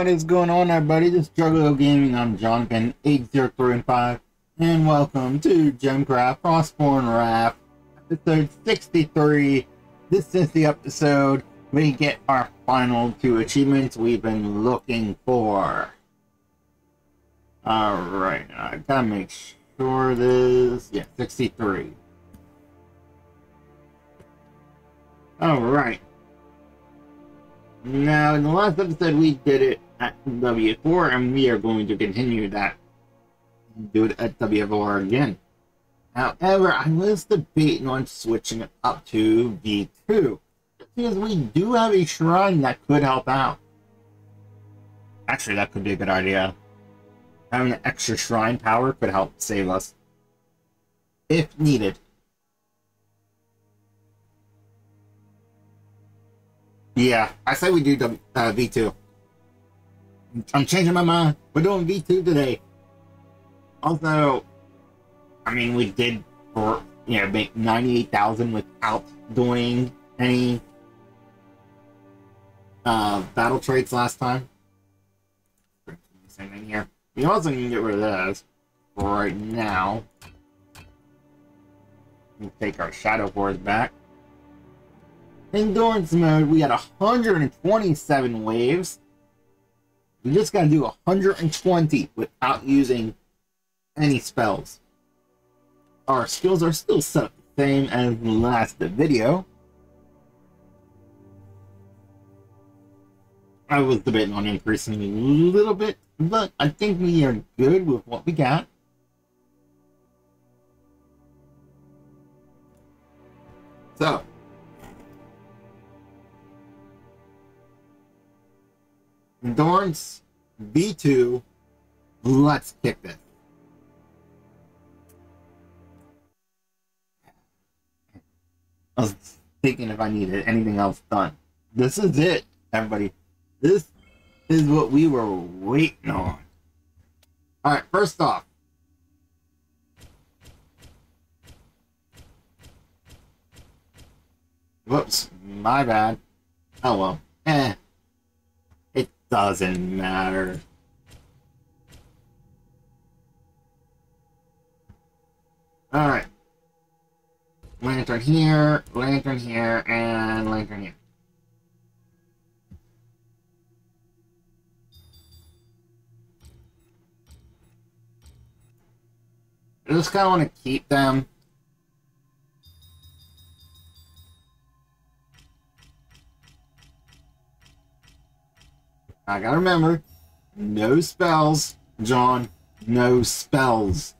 What is going on, everybody? This is Juggalo Gaming. I'm Jonathan 80315, and welcome to GemCraft Frostborn Wrath, episode 63. This is the episode we get our final 2 achievements we've been looking for. Alright, I gotta make sure this... yeah, 63. Alright. Now, in the last episode, we did it at W4, and we are going to continue that. Do it at W4 again. However, I was debating on switching it up to V2, because we do have a shrine that could help out. Actually, that could be a good idea. Having an extra shrine power could help save us, if needed. Yeah, I say we do V2. I'm changing my mind. We're doing V2 today. Also, I mean, we did for, you know, make 98,000 without doing any battle traits last time. Same thing here. We also can get rid of this right now. We'll take our shadow force back. Endurance mode, we had 127 waves. We just gotta do 120 without using any spells. Our skills are still set the same as the last video. I was debating on increasing a little bit, but I think we are good with what we got. So, Endurance V2, let's kick this. I was thinking if I needed anything else done. This is it, everybody. This is what we were waiting on. Alright, first off. Whoops, my bad. Oh well. Doesn't matter. Alright. Lantern here, and lantern here. I just kind of want to keep them. I gotta remember, no spells, John, no spells.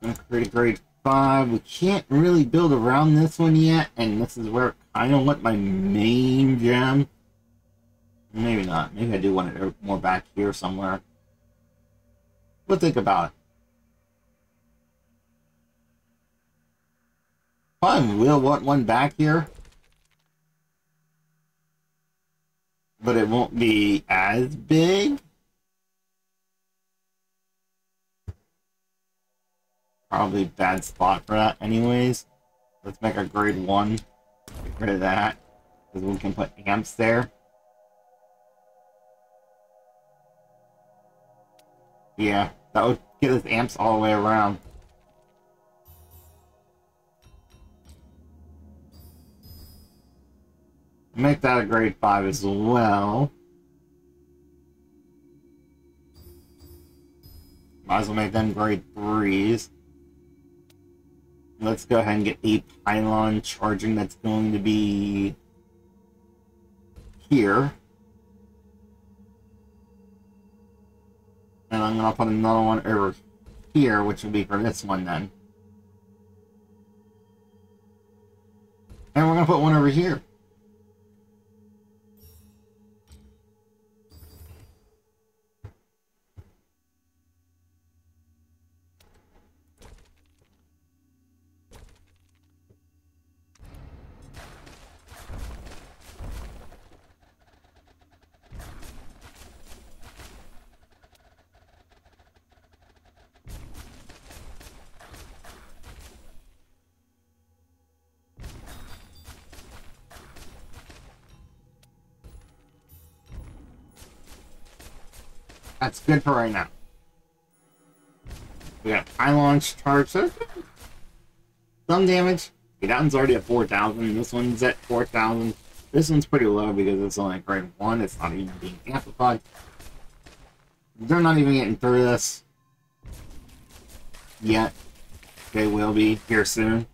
I'm gonna create a grade 5. We can't really build around this one yet, and this is where I don't want my main gem. Maybe not. Maybe I do want it more back here somewhere. We'll think about it. Probably will want one back here. But it won't be as big. Probably a bad spot for that anyways. Let's make our grade 1. Get rid of that. Because we can put amps there. Yeah, that would get us amps all the way around. Make that a grade 5 as well. Might as well make them grade 3s. Let's go ahead and get a pylon charging that's going to be here. And I'm going to put another one over here, which will be for this one then. And we're going to put one over here. That's good for right now. We got pylons charged. So some damage. Okay, that one's already at 4,000. This one's at 4,000. This one's pretty low because it's only grade 1. It's not even being amplified. They're not even getting through this yet. They will be here soon.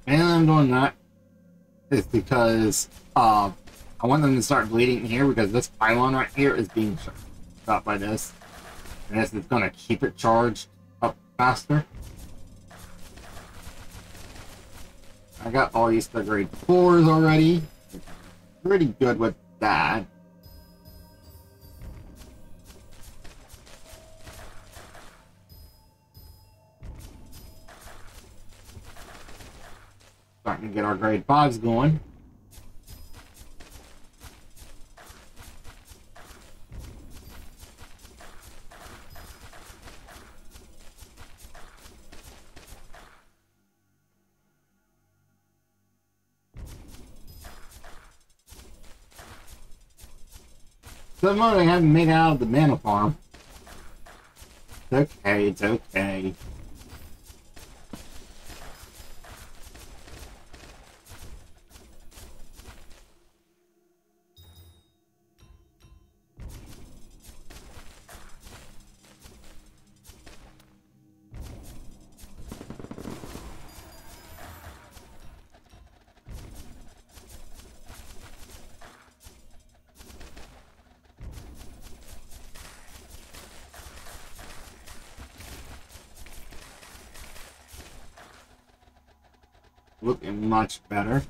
And I'm doing that is because I want them to start bleeding here because this pylon right here is being shot by this. And this is going to keep it charged up faster. I got all these to grade 4s already. Pretty good with that. Starting to get our grade 5s going. Somehow I haven't made it out of the mana farm. It's okay, it's okay. Looking much better.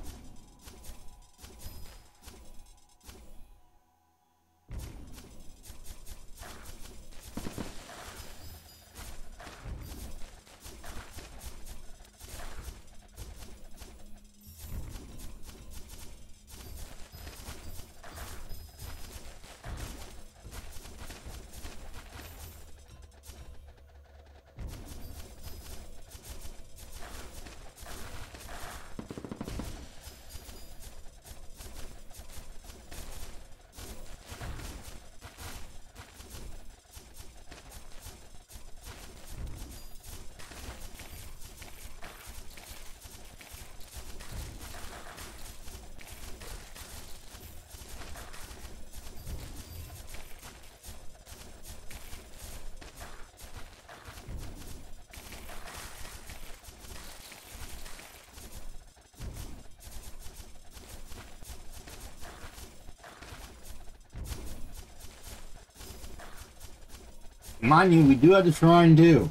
Mind you, we do have the shrine too.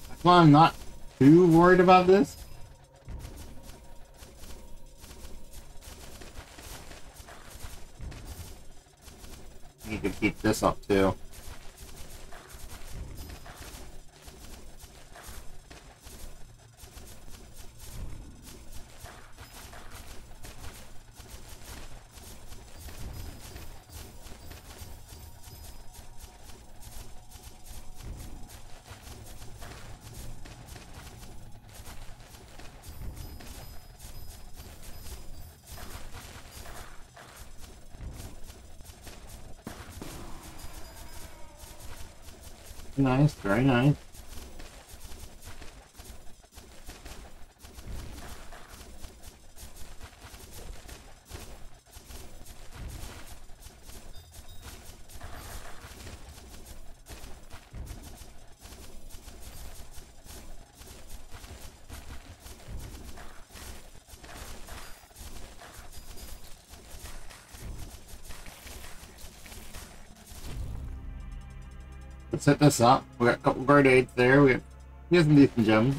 That's why I'm not too worried about this. Need to keep this up too. Nice, very nice. Let's set this up. We got a couple grenades there. We have some decent gems.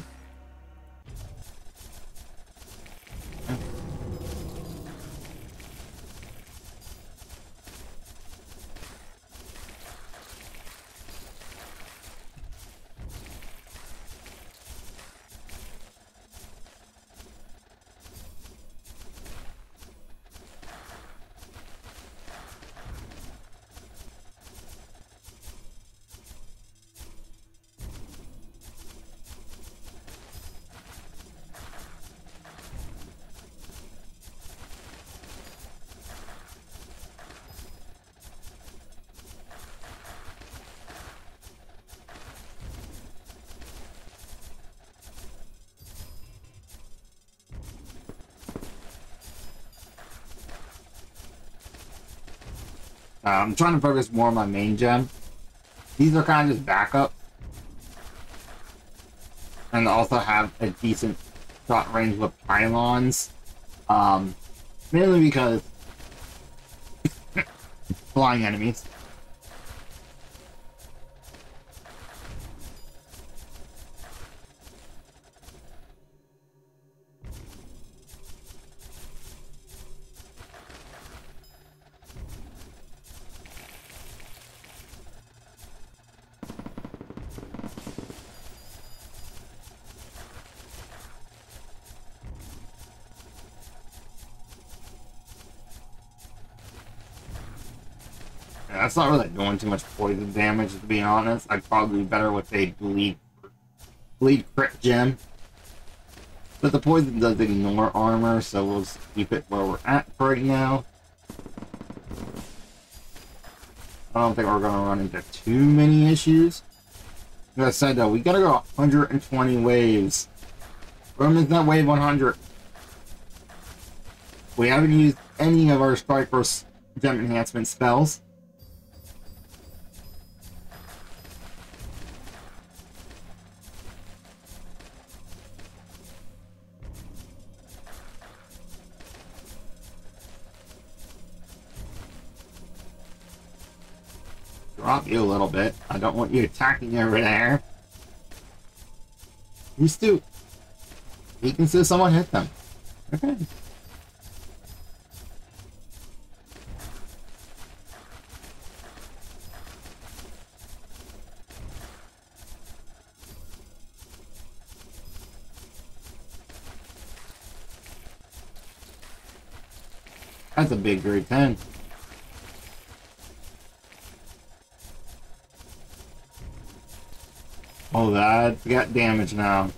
I'm trying to focus more on my main gem. These are kind of just backup. And also have a decent shot range with pylons. Mainly because flying enemies. That's not really doing too much poison damage, to be honest. I'd probably be better with a bleed crit gem. But the poison does ignore armor, so we'll just keep it where we're at right now. I don't think we're going to run into too many issues. Like I said, though, we got to go 120 waves. Roman's not wave 100. We haven't used any of our Strike Force gem enhancement spells. Drop you a little bit. I don't want you attacking over there. Used to. He can see someone hit them. Okay. That's a big grade 10. Oh, that's got damage now.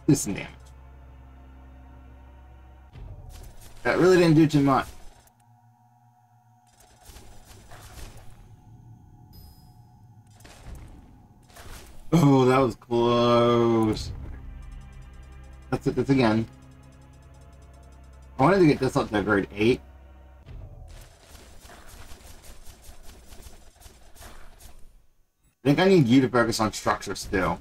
Do some damage. That really didn't do too much. Oh, that was close. That's it. That's again. I wanted to get this up to grade 8. I think I need you to focus on structure still.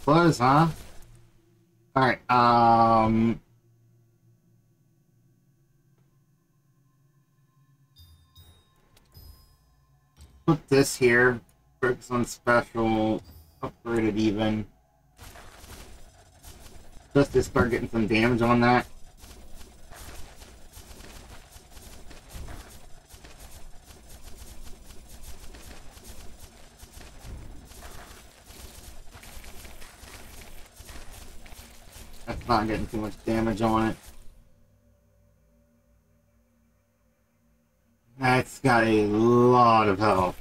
Close, huh? Alright, put this here. Focus on special. Upgrade it even. Just to start getting some damage on that. That's not getting too much damage on it. That's got a lot of health.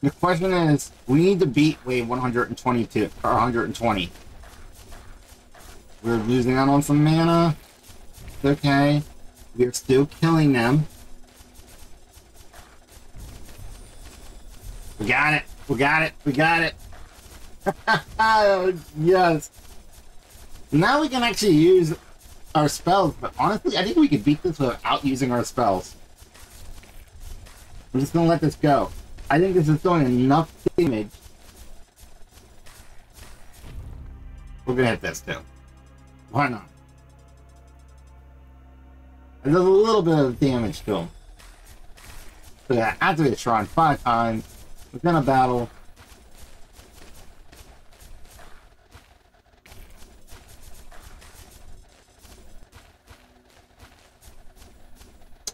The question is, we need to beat wave 122, or 120. We're losing out on some mana. It's okay. We're still killing them. We got it. We got it. We got it. Yes. Now we can actually use our spells, but honestly, I think we could beat this without using our spells. I'm just gonna let this go. I think this is doing enough damage. We're gonna hit this too. Why not? It does a little bit of damage to him. So yeah, activate the shrine 5 times. Within a battle.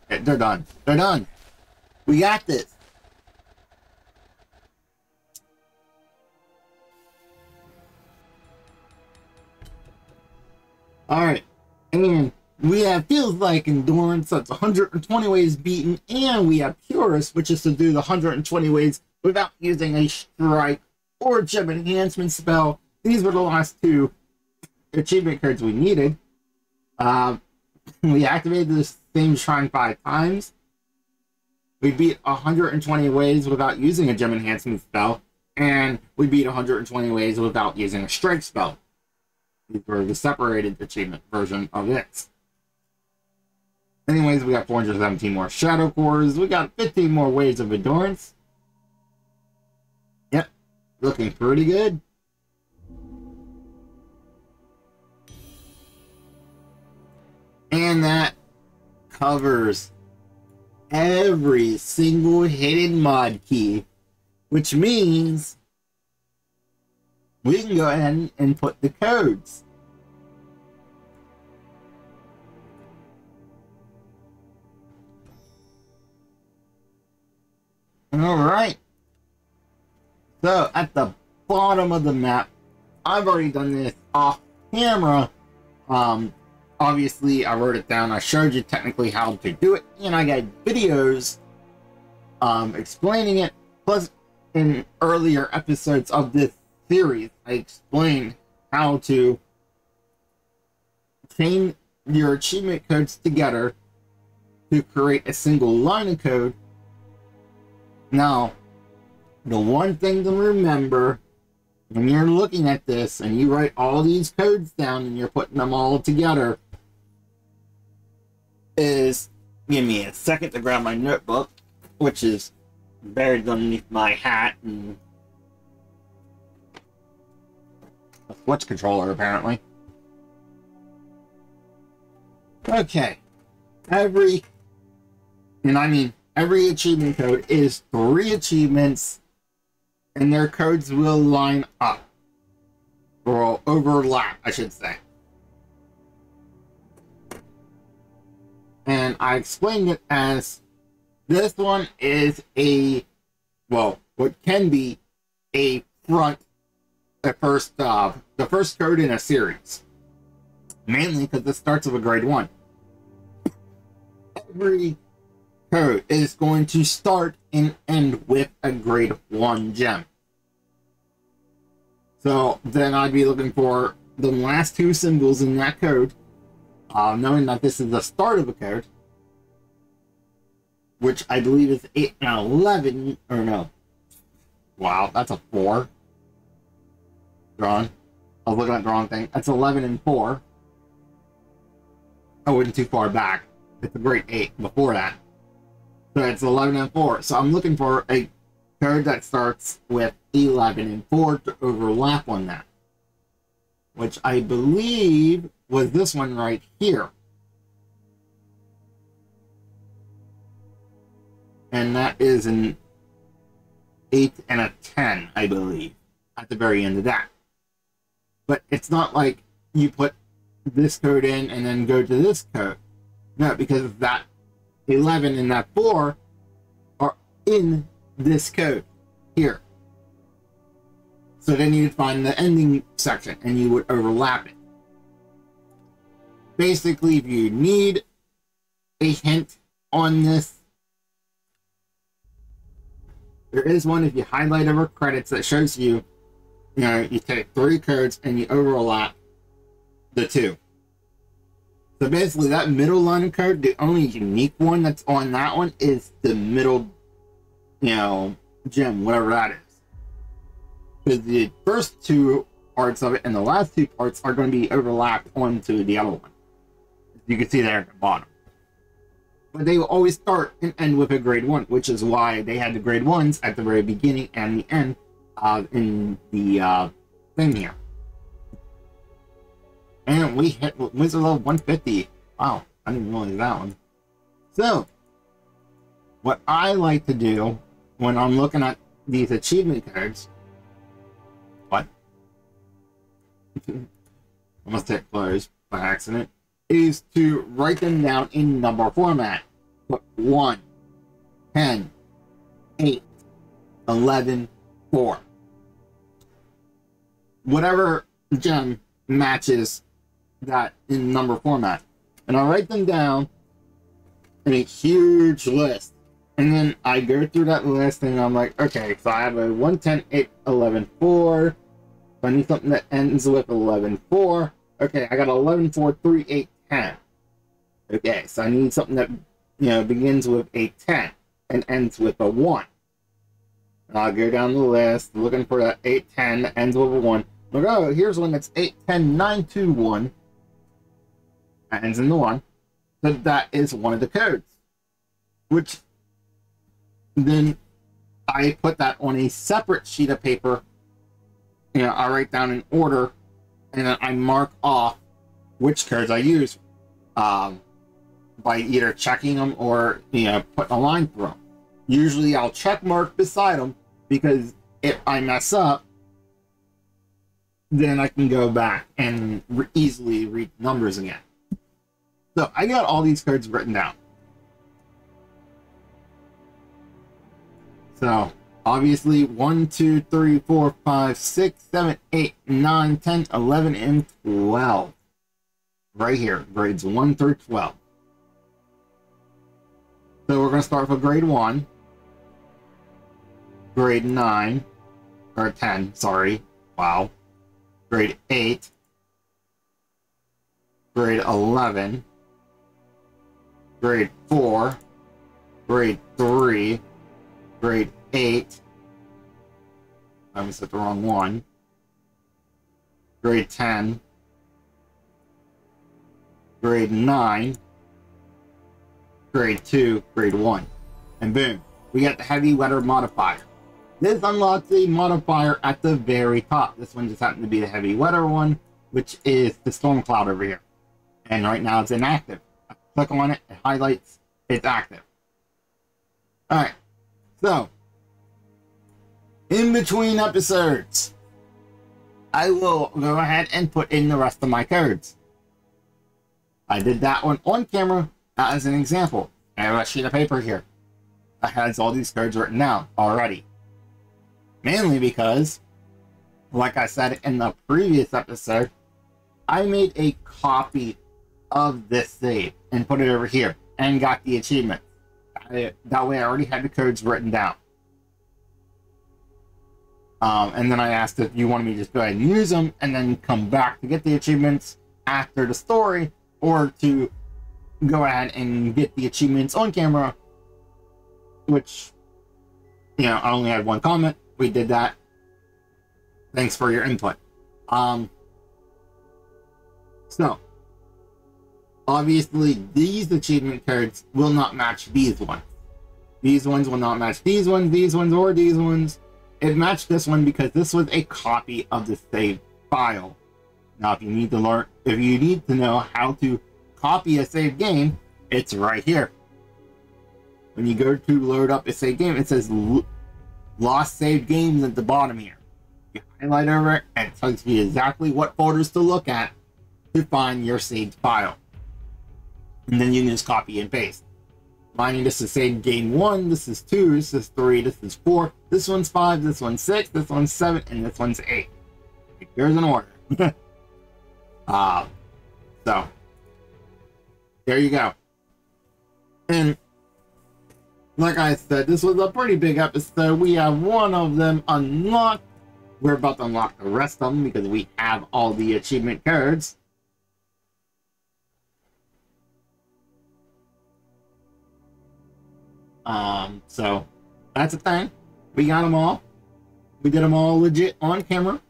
They're done. They're done. We got this. Alright, and we have Feels Like Endurance, that's 120 ways beaten, and we have Purist, which is to do the 120 ways without using a strike or gem enhancement spell. These were the last 2 achievement cards we needed. We activated the same shrine 5 times. We beat 120 ways without using a gem enhancement spell, and we beat 120 ways without using a strike spell. These were the separated achievement version of this. Anyways, we got 417 more Shadow Cores. We got 15 more Waves of Endurance. Yep, looking pretty good. And that covers every single hidden mod key, which means we can go ahead and put the codes. Alright. So, at the bottom of the map, I've already done this off camera. Obviously, I wrote it down. I showed you technically how to do it, and I got videos explaining it. Plus, in earlier episodes of this series, I explained how to chain your achievement codes together to create a single line of code. Now, the one thing to remember when you're looking at this and you write all these codes down and you're putting them all together is, give me a second to grab my notebook, which is buried underneath my hat and a Switch controller, apparently. Okay. Every achievement code is 3 achievements, and their codes will line up. Or overlap, I should say. And I explained it as this one is a, well, what can be a the first code in a series. Mainly because this starts with a grade 1. Every code is going to start and end with a grade 1 gem. So then I'd be looking for the last 2 symbols in that code, knowing that this is the start of a code. which I believe is 8 and 11, or no. Wow, that's a 4. Drawn. I was looking at the wrong thing. That's 11 and 4. I wasn't too far back. It's a grade 8 before that. So it's 11 and 4. So I'm looking for a card that starts with 11 and 4 to overlap on that. Which I believe was this one right here. And that is an 8 and a 10, I believe, at the very end of that. But it's not like you put this code in and then go to this code. No, because that 11 and that 4 are in this code here. So then you'd find the ending section and you would overlap it. Basically, if you need a hint on this, there is one if you highlight over credits that shows you, you know, you take 3 codes and you overlap the 2. So basically that middle line of code, the only unique one that's on that one is the middle, you know, gem, whatever that is. Because the first 2 parts of it and the last 2 parts are going to be overlapped onto the other one. You can see there at the bottom. But they will always start and end with a grade 1, which is why they had the grade 1s at the very beginning and the end in the thing here. And we hit Wizard level 150. Wow, I didn't realize that one. So, what I like to do when I'm looking at these achievement cards... What? Almost hit close by accident. Is to write them down in number format. Put 1, 10, 8, 11, 4. Whatever gem matches that in number format. And I'll write them down in a huge list. And then I go through that list and I'm like, okay, so I have a 1, 10, 8, 11, 4. So I need something that ends with 11, 4. Okay, I got 11, 4, 3, 8, 10. Okay, so I need something that, you know, begins with a 10 and ends with a 1. And I'll go down the list looking for that 8, 10 that ends with a 1. Like, oh, here's one that's 8, 10, 9, 2, 1. That ends in the 1. So that is one of the codes. Which then I put that on a separate sheet of paper. You know, I write down an order and then I mark off which codes I use by either checking them or, you know, putting a line through them. Usually I'll check mark beside them because if I mess up, then I can go back and easily read numbers again. So I got all these codes written down. So obviously 1, 2, 3, 4, 5, 6, 7, 8, 9, 10, 11, and 12. Right here, grades 1 through 12. So we're going to start with grade 1, grade 9, or 10, sorry, wow, grade 8, grade 11, grade 4, grade 3, grade 8, I almost hit the wrong one, grade 10, grade 9, grade 2, grade 1. And boom, we got the heavy weather modifier. This unlocks the modifier at the very top. This one just happened to be the heavy weather one, which is the storm cloud over here. And right now it's inactive. I click on it, it highlights, it's active. Alright, so in between episodes, I will go ahead and put in the rest of my codes. I did that one on camera as an example. I have a sheet of paper here that has all these codes written down already. Mainly because, like I said in the previous episode, I made a copy of this save and put it over here and got the achievement. That way I already had the codes written down. And then I asked if you wanted me to just go ahead and use them and then come back to get the achievements after the story, or to go ahead and get the achievements on camera which, you know, I only had one comment. We did that. Thanks for your input. So, obviously, these achievement cards will not match these ones. These ones will not match these ones, or these ones. It matched this one because this was a copy of the saved file. Now, if you need to know how to copy a saved game, it's right here. When you go to load up a saved game, it says lost saved games at the bottom here. You highlight over it, and it tells you exactly what folders to look at to find your saved file. And then you can just copy and paste. Mine, this is saved game 1, this is 2, this is 3, this is 4, this one's 5, this one's 6, this one's 7, and this one's 8. Here's an order. So, there you go. And, like I said, this was a pretty big episode. We have one of them unlocked. We're about to unlock the rest of them because we have all the achievement cards. So that's a thing. We got them all. We did them all legit on camera.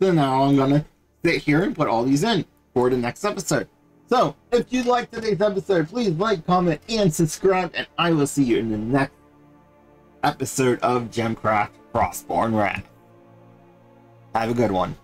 So now I'm gonna sit here and put all these in for the next episode. So if you liked today's episode, please like, comment, and subscribe, and I will see you in the next episode of GemCraft Frostborn Wrath. Have a good one.